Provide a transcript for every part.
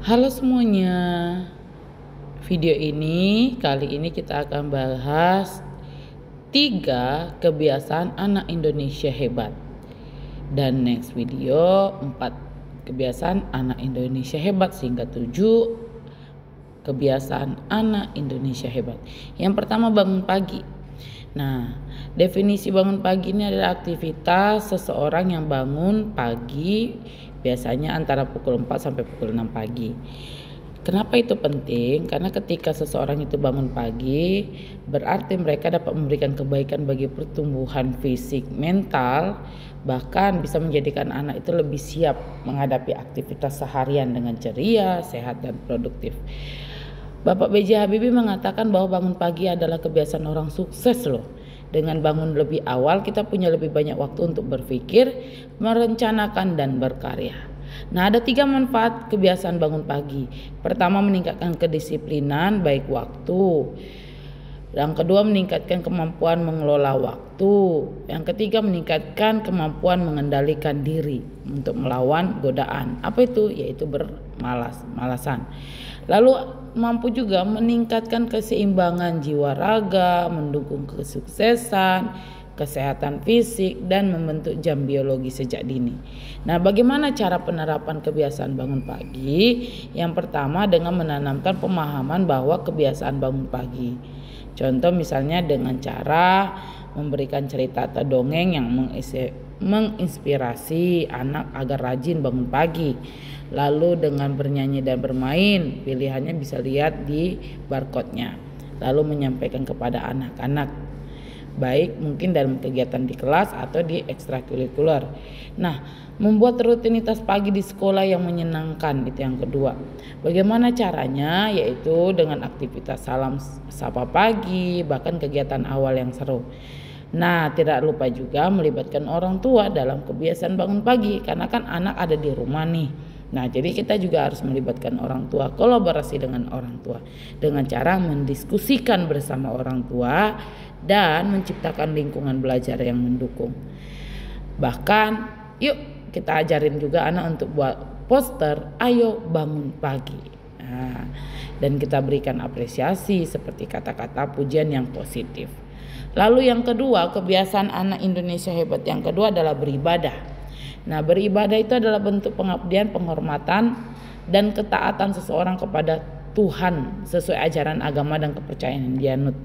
Halo semuanya, video ini kali ini kita akan bahas 3 kebiasaan anak Indonesia hebat. Dan next video 4 kebiasaan anak Indonesia hebat sehingga 7 kebiasaan anak Indonesia hebat. Yang pertama, bangun pagi. Nah, definisi bangun pagi ini adalah aktivitas seseorang yang bangun pagi biasanya antara pukul 4 sampai pukul 6 pagi. Kenapa itu penting? Karena ketika seseorang itu bangun pagi, berarti mereka dapat memberikan kebaikan bagi pertumbuhan fisik, mental, bahkan bisa menjadikan anak itu lebih siap menghadapi aktivitas seharian dengan ceria, sehat, dan produktif. Bapak B.J. Habibie mengatakan bahwa bangun pagi adalah kebiasaan orang sukses loh. Dengan bangun lebih awal, kita punya lebih banyak waktu untuk berpikir, merencanakan, dan berkarya. Nah, ada 3 manfaat kebiasaan bangun pagi. Pertama, meningkatkan kedisiplinan baik waktu. Yang kedua, meningkatkan kemampuan mengelola waktu. Yang ketiga, meningkatkan kemampuan mengendalikan diri untuk melawan godaan. Apa itu? Yaitu bermalas-malasan. Lalu mampu juga meningkatkan keseimbangan jiwa raga, mendukung kesuksesan, kesehatan fisik, dan membentuk jam biologi sejak dini. Nah, bagaimana cara penerapan kebiasaan bangun pagi? Yang pertama, dengan menanamkan pemahaman bahwa kebiasaan bangun pagi. Contoh misalnya dengan cara memberikan cerita atau dongeng yang menginspirasi anak agar rajin bangun pagi. Lalu dengan bernyanyi dan bermain, pilihannya bisa lihat di barcode-nya. Lalu menyampaikan kepada anak-anak, baik mungkin dalam kegiatan di kelas atau di ekstrakurikuler. Nah, membuat rutinitas pagi di sekolah yang menyenangkan, itu yang kedua. Bagaimana caranya? Yaitu dengan aktivitas salam sapa pagi, bahkan kegiatan awal yang seru. Nah, tidak lupa juga melibatkan orang tua dalam kebiasaan bangun pagi, karena kan anak ada di rumah nih. Nah, jadi kita juga harus melibatkan orang tua, kolaborasi dengan orang tua dengan cara mendiskusikan bersama orang tua dan menciptakan lingkungan belajar yang mendukung. Bahkan yuk kita ajarin juga anak untuk buat poster ayo bangun pagi. Nah, dan kita berikan apresiasi seperti kata-kata pujian yang positif. Lalu yang kedua, kebiasaan anak Indonesia hebat yang kedua adalah beribadah. Nah, beribadah itu adalah bentuk pengabdian, penghormatan, dan ketaatan seseorang kepada Tuhan sesuai ajaran agama dan kepercayaan yang dianut.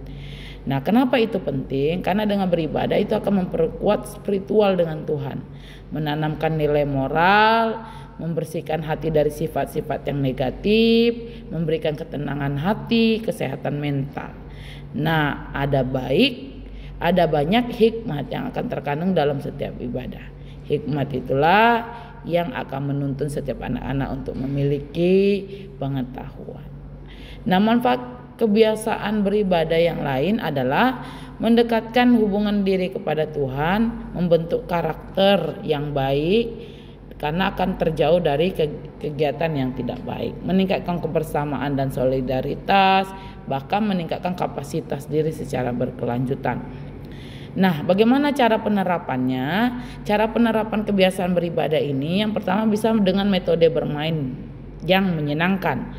Nah, kenapa itu penting? Karena dengan beribadah itu akan memperkuat spiritual dengan Tuhan, menanamkan nilai moral, membersihkan hati dari sifat-sifat yang negatif, memberikan ketenangan hati, kesehatan mental. Nah, ada banyak hikmat yang akan terkandung dalam setiap ibadah. Hikmat itulah yang akan menuntun setiap anak-anak untuk memiliki pengetahuan. Nah, manfaat kebiasaan beribadah yang lain adalah mendekatkan hubungan diri kepada Tuhan, membentuk karakter yang baik karena akan terjauh dari kegiatan yang tidak baik, meningkatkan kebersamaan dan solidaritas, bahkan meningkatkan kapasitas diri secara berkelanjutan. Nah, bagaimana cara penerapannya? Cara penerapan kebiasaan beribadah ini yang pertama bisa dengan metode bermain yang menyenangkan.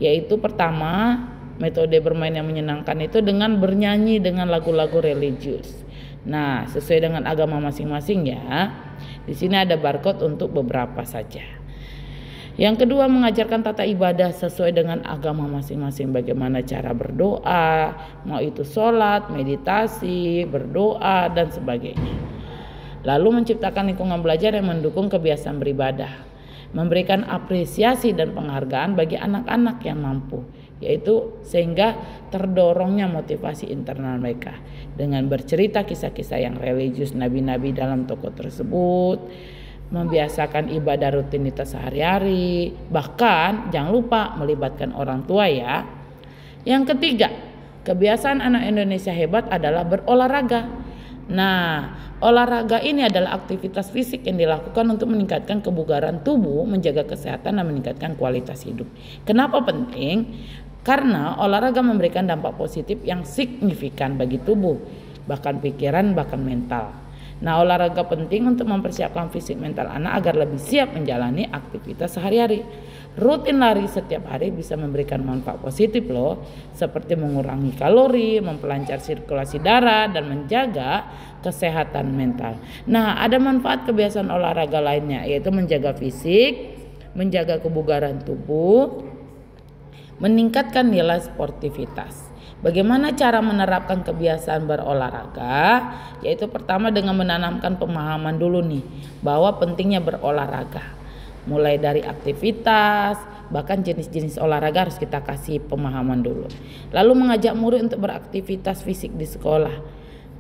Yaitu pertama, metode bermain yang menyenangkan itu dengan bernyanyi dengan lagu-lagu religius. Nah, sesuai dengan agama masing-masing ya. Di sini ada barcode untuk beberapa saja. Yang kedua, mengajarkan tata ibadah sesuai dengan agama masing-masing. Bagaimana cara berdoa, mau itu sholat, meditasi, berdoa, dan sebagainya. Lalu menciptakan lingkungan belajar yang mendukung kebiasaan beribadah. Memberikan apresiasi dan penghargaan bagi anak-anak yang mampu. Yaitu sehingga terdorongnya motivasi internal mereka. Dengan bercerita kisah-kisah yang religius nabi-nabi dalam tokoh tersebut. Membiasakan ibadah rutinitas sehari-hari, bahkan jangan lupa melibatkan orang tua ya. Yang ketiga, kebiasaan anak Indonesia hebat adalah berolahraga. Nah, olahraga ini adalah aktivitas fisik yang dilakukan untuk meningkatkan kebugaran tubuh, menjaga kesehatan, dan meningkatkan kualitas hidup. Kenapa penting? Karena olahraga memberikan dampak positif yang signifikan bagi tubuh, bahkan pikiran, bahkan mental. Nah, olahraga penting untuk mempersiapkan fisik mental anak agar lebih siap menjalani aktivitas sehari-hari. Rutin lari setiap hari bisa memberikan manfaat positif loh, seperti mengurangi kalori, memperlancar sirkulasi darah, dan menjaga kesehatan mental. Nah, ada manfaat kebiasaan olahraga lainnya, yaitu menjaga fisik, menjaga kebugaran tubuh, meningkatkan nilai sportivitas. Bagaimana cara menerapkan kebiasaan berolahraga? Yaitu pertama dengan menanamkan pemahaman dulu nih, bahwa pentingnya berolahraga. Mulai dari aktivitas, bahkan jenis-jenis olahraga harus kita kasih pemahaman dulu. Lalu mengajak murid untuk beraktivitas fisik di sekolah.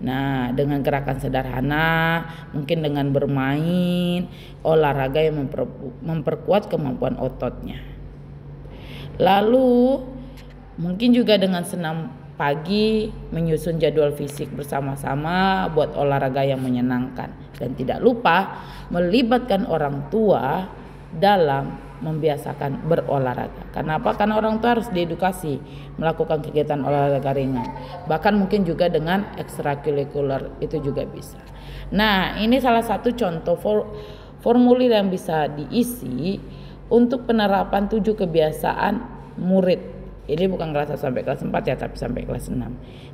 Nah, dengan gerakan sederhana, mungkin dengan bermain, olahraga yang memperkuat kemampuan ototnya. Lalu mungkin juga dengan senam pagi, menyusun jadwal fisik bersama-sama buat olahraga yang menyenangkan. Dan tidak lupa melibatkan orang tua dalam membiasakan berolahraga. Kenapa? Karena orang tua harus diedukasi melakukan kegiatan olahraga ringan. Bahkan mungkin juga dengan ekstrakurikuler itu juga bisa. Nah, ini salah satu contoh formulir yang bisa diisi untuk penerapan 7 kebiasaan murid. Ini bukan kelas 1 sampai kelas 4 ya, tapi sampai kelas 6.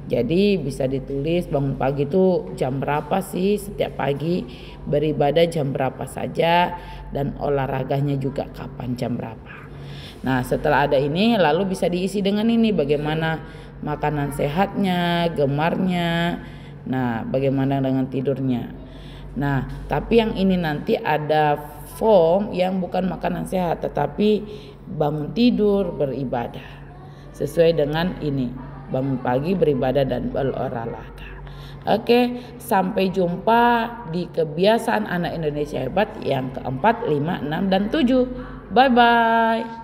Jadi bisa ditulis bangun pagi itu jam berapa sih setiap pagi, beribadah jam berapa saja, dan olahraganya juga kapan, jam berapa. Nah, setelah ada ini lalu bisa diisi dengan ini, bagaimana makanan sehatnya, gemarnya, nah bagaimana dengan tidurnya. Nah, tapi yang ini nanti ada form yang bukan makanan sehat, tetapi bangun tidur, beribadah. Sesuai dengan ini, bangun pagi, beribadah, dan berolahraga. Oke, sampai jumpa di kebiasaan anak Indonesia hebat yang keempat, 5, 6, dan 7. Bye-bye.